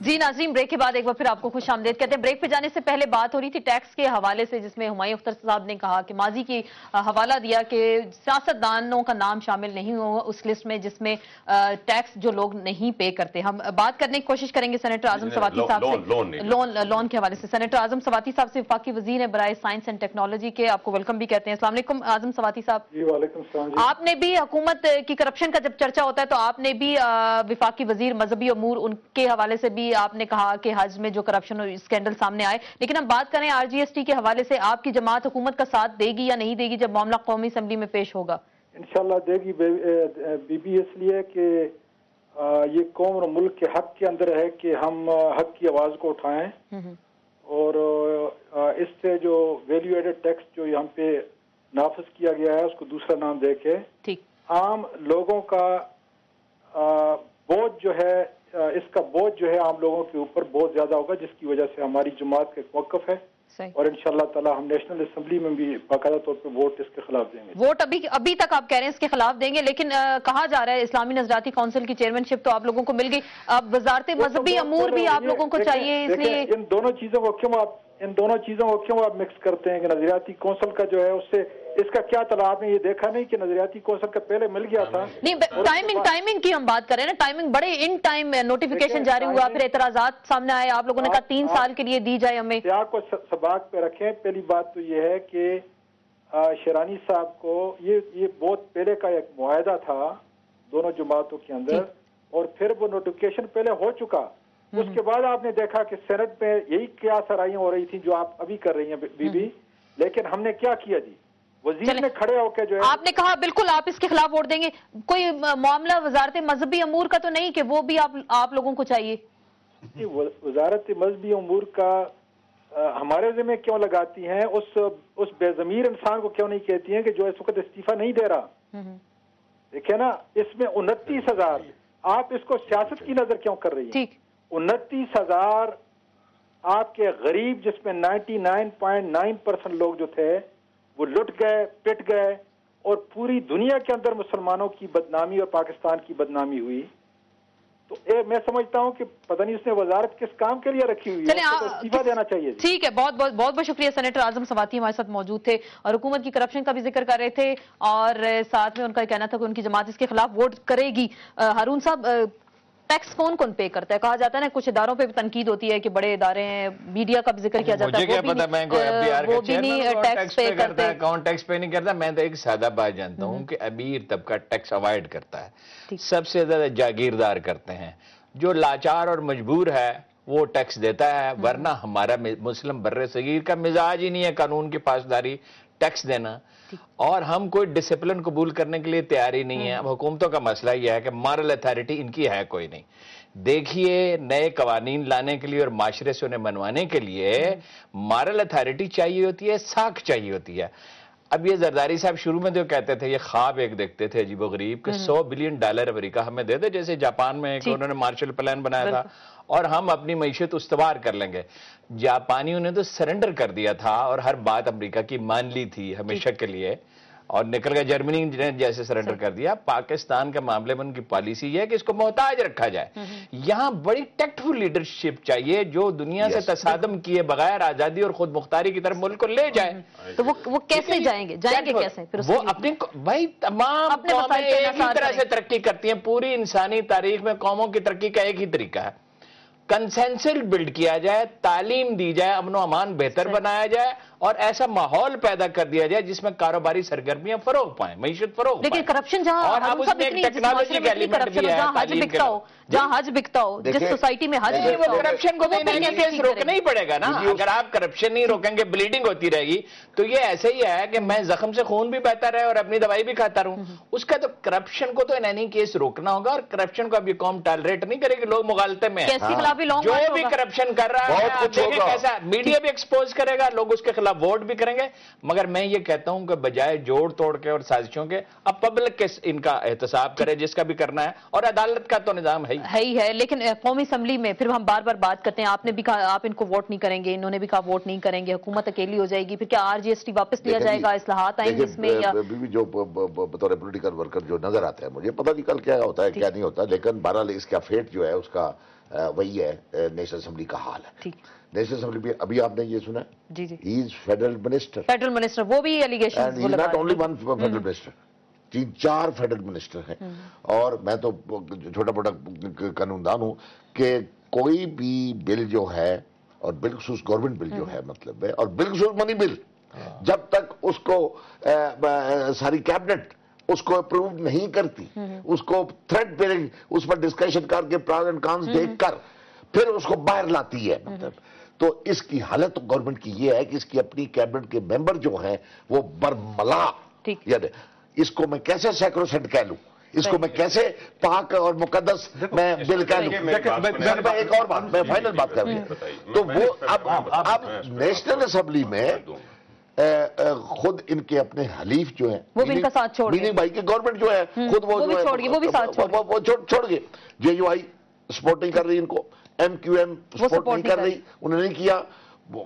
جی ناظرین، بریک کے بعد ایک بار پھر آپ کو خوش آمدید کہتے ہیں۔ بریک پہ جانے سے پہلے بات ہو رہی تھی ٹیکس کے حوالے سے، جس میں ہمایوں اختر صاحب نے کہا کہ ماضی کی حوالہ دیا کہ سیاستدانوں کا نام شامل نہیں ہو اس لسٹ میں جس میں ٹیکس جو لوگ نہیں پے کرتے۔ ہم بات کرنے کی کوشش کریں گے سینیٹر اعظم سواتی صاحب سے لون کے حوالے سے۔ سینیٹر اعظم سواتی صاحب سے وفاقی وزیر ہیں برائے سائنس اینڈ ٹیکنالوجی کے، آپ کو ویلکم بھی کہتے ہیں۔ السلام علیکم اعظم سواتی صاحب۔ جی وعلیکم السلام جی۔ آپ نے بھی حکومت کی کرپشن کا جب چرچا ہوتا ہے تو آپ نے بھی وفاقی وزیر مذہبی امور ان کے حوالے سے بھی آپ نے کہا کہ حج میں جو کرپشن اور اسکینڈل سامنے آئے، لیکن ہم بات کریں آر جی ایس ٹی کے حوالے سے، آپ کی جماعت حکومت کا ساتھ دے گی یا نہیں دے گی جب معاملہ قومی اسمبلی میں پیش ہوگا؟ انشاءاللہ دے گی بی بی، اس لیے کہ یہ قوم اور ملک کے حق کے اندر ہے کہ ہم حق کی آواز کو اٹھائیں، اور اس سے جو ویلیو ایڈڈ ٹیکس جو یہاں پہ نافذ کیا گیا ہے اس کو دوسرا نام دے کے عام لوگوں کا بوجھ جو ہے، اس کا بوجھ جو ہے عام لوگوں کے اوپر بہت زیادہ ہوگا، جس کی وجہ سے ہماری جماعت کا ایک موقف ہے، اور انشاءاللہ تعالی ہم نیشنل اسمبلی میں بھی باقاعدہ طور پہ ووٹ اس کے خلاف دیں گے۔ ووٹ ابھی تک آپ کہہ رہے ہیں اس کے خلاف دیں گے، لیکن کہا جا رہا ہے اسلامی نظریاتی کونسل کی چیئرمین شپ تو آپ لوگوں کو مل گئی، اب وزارت مذہبی امور بھی آپ لوگوں کو چاہیے، اس لیے ان دونوں چیزوں کو کیوں آپ مکس کرتے ہیں کہ نظریاتی کونسل کا جو ہے اس سے اس کا کیا طلب؟ آپ نے یہ دیکھا نہیں کہ نظریاتی کونسل کا پہلے مل گیا تھا؟ نہیں، ٹائمنگ کی ہم بات کر رہے ہیں نا، ٹائمنگ بڑے ان ٹائم نوٹیفیکیشن جاری ہوا، پھر اعتراضات سامنے آئے، آپ لوگوں نے کہا 3 سال کے لیے دی جائے ہمیں۔ سیاق کو سباق پہ رکھیں۔ پہلی بات تو یہ ہے کہ شیرانی صاحب کو یہ بہت پہلے کا ایک معاہدہ تھا دونوں جماعتوں کے اندر، اور پھر وہ نوٹیفیکیشن پہلے ہو چکا، اس کے بعد آپ نے دیکھا کہ سینٹ میں یہی کیا سرائیاں ہو رہی تھیں جو آپ ابھی کر رہی ہیں بی بی، لیکن ہم نے کیا کیا جی؟ وزیر نے کھڑے ہو کے جو ہے آپ نے کہا بالکل آپ اس کے خلاف ووٹ دیں گے، کوئی معاملہ وزارت مذہبی امور کا تو نہیں کہ وہ بھی آپ لوگوں کو چاہیے؟ وزارت مذہبی امور کا ہمارے ذمہ کیوں لگاتی ہیں؟ اس بے ضمیر انسان کو کیوں نہیں کہتی ہیں کہ جو اس وقت استعفیٰ نہیں دے رہا؟ دیکھیں نا، اس میں 29,000، آپ اس کو سیاست کی نظر کیوں کر رہی ہیں؟ 29,000 آپ کے غریب، جس میں 99.9% لوگ جو تھے وہ لٹ گئے، پٹ گئے، اور پوری دنیا کے اندر مسلمانوں کی بدنامی اور پاکستان کی بدنامی ہوئی، تو میں سمجھتا ہوں کہ پتہ نہیں اس نے وزارت کس کام کے لیے رکھی ہوئی ہے، اس کو استعفیٰ دینا چاہیے۔ ٹھیک ہے، بہت شکریہ۔ سینیٹر اعظم سواتی ہمارے ساتھ موجود تھے اور حکومت کی کرپشن کا بھی ذکر کر رہے تھے، اور ساتھ میں ان کا کہنا تھا کہ ان کی جماعت اس کے خلاف ووٹ کرے گی۔ ہارون صاحب، ٹیکس کون پے کرتا ہے؟ کہا جاتا ہے نا کچھ اداروں پہ بھی تنقید ہوتی ہے کہ بڑے ادارے ہیں، میڈیا کا بھی ذکر کیا جاتا ہے، وہ بھی نہیں ٹیکس پے کرتے۔ کون ٹیکس پے نہیں کرتا؟ میں تو ایک سادہ بات جانتا ہوں کہ امیر طبقہ ٹیکس اوائڈ کرتا ہے، سب سے زیادہ جاگیردار کرتے ہیں، جو لاچار اور مجبور ہے وہ ٹیکس دیتا ہے، ورنہ ہمارا مسلم بر صغیر کا مزاج ہی نہیں ہے قانون کی پاسداری، ٹیکس دینا، اور ہم کوئی ڈسپلن قبول کرنے کے لیے تیار ہی نہیں ہے۔ اب حکومتوں کا مسئلہ یہ ہے کہ مارل اتھارٹی ان کی ہے کوئی نہیں۔ دیکھیے، نئے قوانین لانے کے لیے اور معاشرے سے انہیں منوانے کے لیے مارل اتھارٹی چاہیے ہوتی ہے، ساکھ چاہیے ہوتی ہے۔ اب یہ زرداری صاحب شروع میں جو کہتے تھے، یہ خواب ایک دیکھتے تھے عجیب و غریب کہ $100 بلین امریکہ ہمیں دے دے، جیسے جاپان میں انہوں نے مارشل پلان بنایا تھا، اور ہم اپنی معیشت استوار کر لیں گے۔ جاپانیوں نے تو سرنڈر کر دیا تھا اور ہر بات امریکہ کی مان لی تھی ہمیشہ کے لیے، اور نکل گیا۔ جرمنی نے جیسے سرنڈر کر دیا۔ پاکستان کے معاملے میں ان کی پالیسی یہ ہے کہ اس کو محتاج رکھا جائے۔ یہاں بڑی ٹیکٹفل لیڈرشپ چاہیے جو دنیا سے تصادم کیے بغیر آزادی اور خود مختاری کی طرف ملک کو لے جائے۔ تو وہ کیسے جائیں گے کیسے؟ وہ اپنی بھائی تمام قومیں ایک ہی طرح سے ترقی کرتی ہیں، پوری انسانی تاریخ میں قوموں کی ترقی کا ایک ہی طریقہ ہے، کنسنسس بلڈ کیا جائے، تعلیم دی جائے، امن و امان بہتر بنایا جائے، اور ایسا ماحول پیدا کر دیا جائے جس میں کاروباری سرگرمیاں فروغ پائیں، معیشت فروغ پائیں۔ لیکن کرپشن جہاں جہاں حج بکتا ہو، جس سوسائٹی میں حج بکتا ہو، کرپشن کو کیس روکنا ہی پڑے گا نا۔ اگر آپ کرپشن نہیں روکیں گے، بلیڈنگ ہوتی رہے گی، تو یہ ایسے ہی ہے کہ میں زخم سے خون بھی بہتا رہے اور اپنی دوائی بھی کھاتا رہوں۔ اس کا تو کرپشن کو تو ان اینی کیس روکنا ہوگا، اور کرپشن کو اب یہ قوم ٹالریٹ نہیں کرے گی۔ لوگ مغالطے میں جو بھی کرپشن کر رہا ہے، کیسا میڈیا بھی ایکسپوز کرے گا، لوگ اس کے خلاف ووٹ بھی کریں گے، مگر میں یہ کہتا ہوں کہ بجائے جوڑ توڑ کے اور سازشوں کے، اب پبلک کے ان کا احتساب کرے جس کا بھی کرنا ہے، اور عدالت کا تو نظام ہے ہی ہے۔ لیکن قومی اسمبلی میں پھر ہم بار بات کرتے ہیں، آپ نے بھی کہا آپ ان کو ووٹ نہیں کریں گے، انہوں نے بھی کہا ووٹ نہیں کریں گے، حکومت اکیلی ہو جائے گی، پھر کیا آر جی ایس ٹی واپس لیا جائے گا، اصلاحات آئیں گے اس میں؟ یا جو بطور پولیٹیکل ورکر جو نظر آتا ہے، مجھے پتہ نہیں کل کیا ہوتا ہے کیا نہیں ہوتا، لیکن بہرحال اس کا فیٹ جو ہے اس کا وہی ہے نیشنل اسمبلی کا حال ہے. نیشنل اسمبلی میں ابھی آپ نے یہ سنا جی جی ہی از فیڈرل منسٹر. فیڈرل منسٹر وہ بھی allegation not only one federal minister, 3-4 federal minister ہیں. اور میں تو چھوٹا موٹا قانون دان ہوں کہ کوئی بھی بل جو ہے, اور بالخصوص گورنمنٹ بل جو ہے مطلب ہے, اور بالخصوص منی بل, جب تک اس کو ساری کیبنٹ اس کو اپروو نہیں کرتی, اس کو تھریڈ پہ اس پر ڈسکشن کر کے پرائز اینڈ کانس دیکھ کر پھر اس کو باہر لاتی ہے مطلب, تو اس کی حالت گورنمنٹ کی یہ ہے کہ اس کی اپنی کیبنٹ کے ممبر جو ہیں وہ برملا, یعنی اس کو میں کیسے سیکروسنٹ کہہ لوں, اس کو میں کیسے پاک اور مقدس میں بل کہہ لوں. میں ایک اور بات, میں فائنل بات کر رہی ہوں, تو وہ اب نیشنل اسمبلی میں خود ان کے اپنے حلیف جو ہیں وہ بھی ان کا ساتھ چھوڑ گئے, بھائی کے گورنمنٹ جو ہے خود وہ چھوڑ گئے. جے یو آئی سپورٹ نہیں کر رہی ان کو, ایم کیو ایم سپورٹ نہیں کر رہی, انہوں نے نہیں کیا.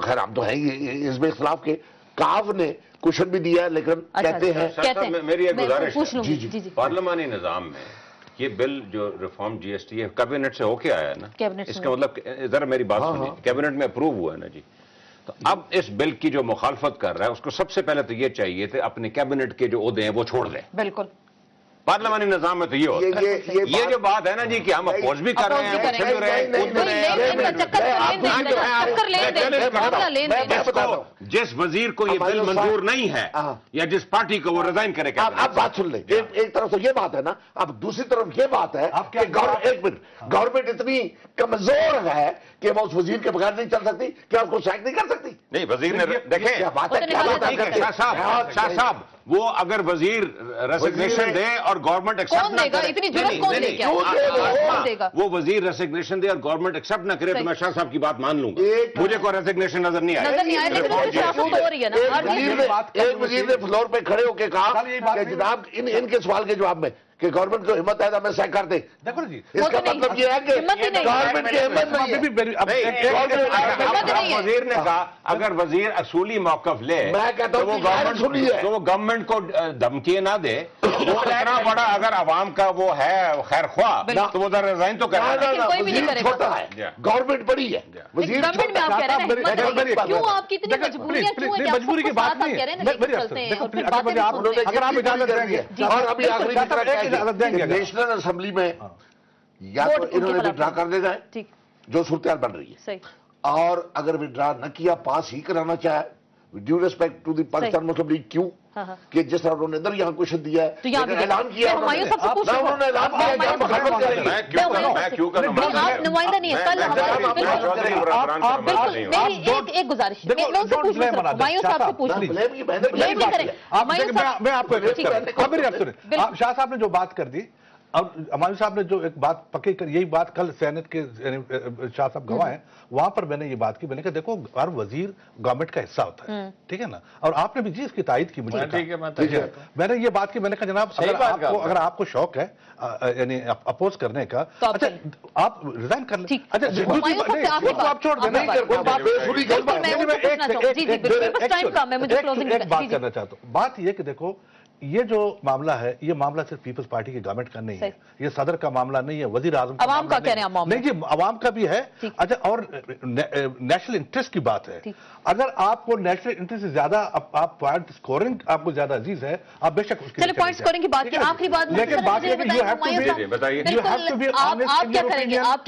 خیر ہم تو ہیں اس میں اختلاف کے. کاف نے کوشن بھی دیا ہے لیکن کہتے ہیں میری ایک گزارش ہے, پارلیمانی نظام میں یہ بل جو ریفارم جی ایس ٹی ہے کیبنٹ سے ہو کے آیا ہے نا, اس کا مطلب ذرا میری بات سنیے, کیبنٹ میں اپروو ہوا ہے نا جی, تو اب اس بل کی جو مخالفت کر رہا ہے اس کو سب سے پہلے تو یہ چاہیے تھے اپنے کیبنٹ کے جو عہدے ہیں وہ چھوڑ دیں. بالکل پارلیمانی نظام میں تو یہ ہوتا ہے. یہ جو بات ہے نا جی کہ ہم اپوز بھی کر رہے ہیں, جس وزیر کو یہ بل منظور نہیں ہے یا جس پارٹی کو وہ ریزائن کرے. اب بات سن لیں, ایک طرف تو یہ بات ہے نا, اب دوسری طرف یہ بات ہے کہ گورنمنٹ اتنی کمزور ہے کہ وہ اس وزیر کے بغیر نہیں چل سکتی, کیا اس کو سیک نہیں کر سکتی؟ نہیں, وزیر نے دیکھیں شاہ صاحب, وہ اگر وزیر ریزگنیشن دے اور گورنمنٹ وہ وزیر ریزگنیشن دے اور گورنمنٹ ایکسپٹ نہ کرے تو میں شاہ صاحب کی بات مان لوں گا. مجھے کوئی ریزگنیشن نظر نہیں آیا. ایک وزیر نے فلور پہ کھڑے ہو کے کہا کہ جناب ان کے سوال کے جواب میں کہ گورنمنٹ کو ہمت ہے تو ہمیں سیک کر دے. دیکھو جی, اس کا مطلب یہ ہے کہ گورنمنٹ کی ہمت نہیں ہے. وزیر نے کہا اگر وزیر اصولی موقف لے, میں کہتا ہوں تو وہ گورنمنٹ کو دھمکیے نہ دے. وہ اتنا بڑا اگر عوام کا وہ ہے خیر خواہ تو وہ ریزائن تو کرنا. وزیر چھوٹا ہے, گورنمنٹ بڑی ہے. وزیر مجبوری کی بات نہیں ہے. اگر آپ اجازت دیں گے, اور ابھی آخری نیشنل اسمبلی میں یا تو انہوں نے وڈرا کر دے جائیں جو صورتحال بن رہی ہے, اور اگر وڈرا نہ کیا پاس ہی کرانا چاہے due respect to the Pakistan Muslim League, کیوں کہ جس طرح انہوں نے ادھر یہاں کوشچن دیا ہے, اعلان کیا انہوں نے اعلان کیا کہ ہم مخالفت کریں گے. میں کیوں کروں, آپ نمائندہ نہیں ہے. کل ایک گزارش میں ان سے پوچھ رہا ہوں, ہمایوں صاحب سے پوچھ میں آپ کو شاہ صاحب نے جو بات کر دی, اب ہمایوں صاحب نے جو ایک بات پکی کر, یہی بات کل سینٹ کے شاہ صاحب گواہ ہیں, وہاں پر میں نے یہ بات کی, میں نے کہا دیکھو ہر وزیر گورنمنٹ کا حصہ ہوتا ہے, ٹھیک ہے نا, اور آپ نے بھی جی اس کی تائید کی. مجھے میں نے یہ بات کی, میں نے کہا جناب اگر آپ کو شوق ہے یعنی اپوز کرنے کا, اچھا آپ ریزائن کر لیں, آپ چھوڑ دیں. ایک بات کرنا چاہتا ہوں, بات یہ کہ دیکھو یہ جو معاملہ ہے یہ معاملہ صرف پیپلز پارٹی کی گورنمنٹ کا نہیں ہے, یہ صدر کا معاملہ نہیں ہے, وزیر اعظم کا عوام کا کہہ رہے ہیں, نہیں جی عوام کا بھی ہے. اچھا, اور نیشنل انٹرسٹ کی بات ہے, اگر آپ کو نیشنل انٹرسٹ سے زیادہ آپ پوائنٹ سکورنگ آپ کو زیادہ عزیز ہے, آپ بے شک اس کی پوائنٹ سکورنگ کی بات کی. آخری بات لیکن بات یہ کہ آپ کیا کریں گے, آپ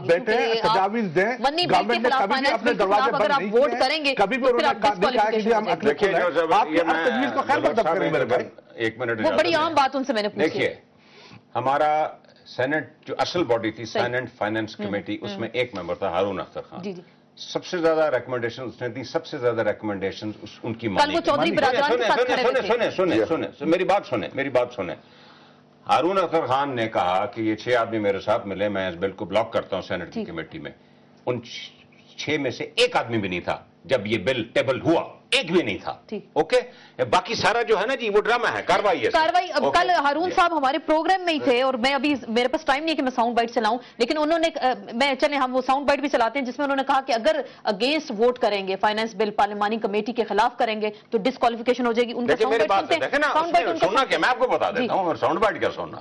بیٹھے تجاویز دیں, گورنمنٹ نے کبھی بھی اپنے دروازے بند نہیں ووٹ کریں گے, کبھی بھی انہوں نے کہا کہ ہم اکلے کھول رہے ہیں. تجویز کو خیر مقدم کریں میرے بھائی. ایک منٹ, وہ بڑی عام بات ان سے میں نے پوچھی. دیکھیے ہمارا سینٹ جو اصل باڈی تھی سینٹ فائنانس کمیٹی, اس میں ایک ممبر تھا ہارون اختر خان. سب سے زیادہ ریکمنڈیشن اس نے دی, سب سے زیادہ ریکمنڈیشن ان کی مانی. میری بات سنیں. ہارون اختر خان نے کہا کہ یہ 6 آدمی میرے ساتھ ملے, میں اس بل کو بلاک کرتا ہوں سینٹ کی کمیٹی میں. ان 6 میں سے ایک آدمی بھی نہیں تھا جب یہ بل ٹیبل ہوا, ایک بھی نہیں تھا. اوکے, باقی سارا جو ہے نا جی وہ ڈرامہ ہے, کاروائی ہے. اب کل ہارون صاحب ہمارے پروگرام میں ہی تھے, اور میں ابھی میرے پاس ٹائم نہیں ہے کہ میں ساؤنڈ بائٹ چلاؤں, لیکن انہوں نے چلیں ہم وہ ساؤنڈ بائٹ بھی چلاتے ہیں جس میں انہوں نے کہا کہ اگر اگینسٹ ووٹ کریں گے فائنانس بل پارلیمانی کمیٹی کے خلاف کریں گے تو ڈسکوالیفیکیشن ہو جائے گی. ان کا ساؤنڈ بائٹ سنتے ہیں. سننا کیا, میں آپ کو بتا دیتا ہوں, ساؤنڈ بائٹ کیا سننا.